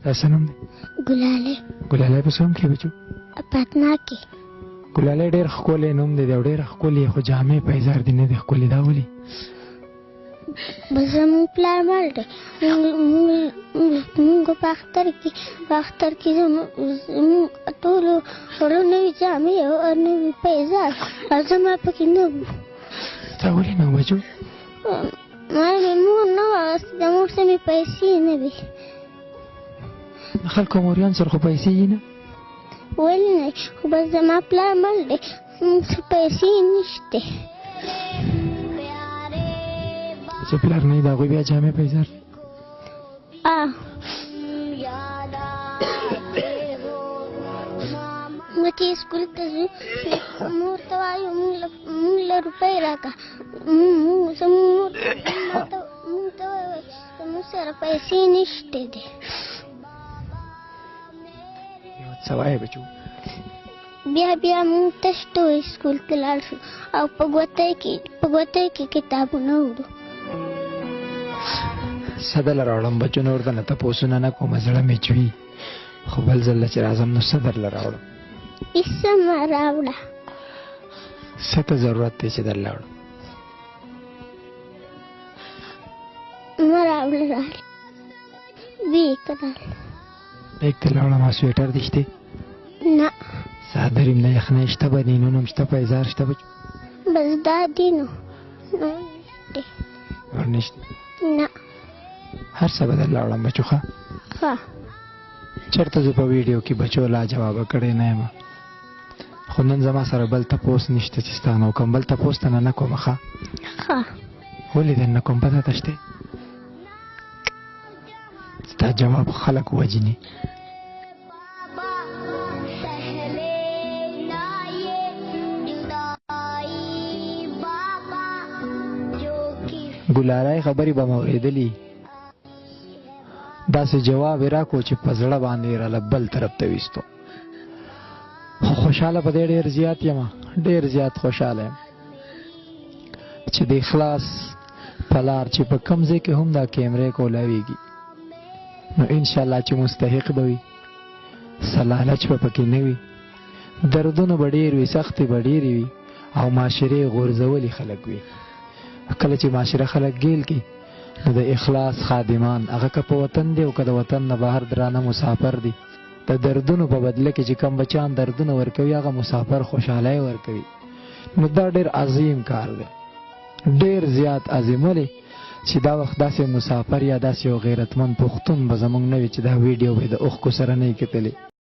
دا څه نوم دی؟ ګلالی. ګلالی په کوم کې بچو؟ اپنا کې. ګلالی ډېر ښکلی نوم دی او ډېر ښکلی خو جامې پیزار دي نه دی ښکلی. دا ولې؟ بس زموږ پلار مړ دی. مونږ په اختر کې زموږ ټولو وړو نوي جامې او نوي پیزار او زما پکې نه وو. دا ولې نه بچو؟ ما مې مور نه وه اخیستې، د مور سره مې پیسې نه وې. د خلکو موریانو سره خو پیسې یې نه؟ ولې نه، خو بس زما پلار مړ دی، موږ سره پیسې نشته. چې پلار نه وي د هغوی بیا جامې پیزار؟ موږ چې سکول ته ځو مور ته وایو موږ له روپۍ راکړه، موږ ته وایو زموږ سره پیسې نشته دی. څه وایې بچو؟ بیا موږ تشته سکول ته لاړ شو او په ګوتۍ کې کتابونه وړو. څه دله راوړم بچو؟ نور دله تپوسونه نه کوم، زړه مې چوي، خو بل ځل چې راځم نو څه درله راوړم؟ هېڅ مه راوړه. څه ته ضرورت دی چې درله راوړم؟ مه راوړه. راغلې بیګ راغله. بیګ ته راوړم. سویټر دې شته؟ نه. څادر یې نه، یخنۍ شته، بنینونه هم شته، پیزار شته بچو؟ بس دا دي نو نشته. نور نشته؟ نه. هر څه به درله راوړم بچو. ښه چېرته زه په ویډیو کې بچو لا جوابه کړی نه یم، خو نن زما سره بل تپوس نشته چې ستا نه وکړم. بل تپوس ته نه کوم. ښه ولې دې نه کوم؟ پته ته شته ستا جواب خلک وجني. ګلالی خبرې به مې اورېدلي، داسې جواب یې راکړو چې په زړه باندې یې راله بل طرف ته ویستو. خو خوشحاله په دې ډېر زیات یم، ډېر زیات خوشحاله یم چې د اخلاص په لار چې په کوم ځای کې هم دا کیمرې کولاویږي نو انشاءالله چې مستحق به وي، څه لالچ به پکې نه وي، دردونه به ډېر وي، سختې به ډېرې وي او معاشرې غورځولي خلک وي. کله چې معاشره خلک ګیل کړي نو د اخلاص خادمان هغه که په وطن دی او که د وطن نه بهر درانه مسافر دی، د دردونو په بدله کې چې کم بچان دردونه ورکوي هغه مسافر خوشحالۍ ورکوي. نو دا ډېر عظیم کار دی، ډېر زیات عظیم. ولې چې دا وخت داسې مسافر یا داسې یو غیرتمند پښتون به زموږ نه وي چې دا ویډیو به د اوښکو سره نه وي کتلې.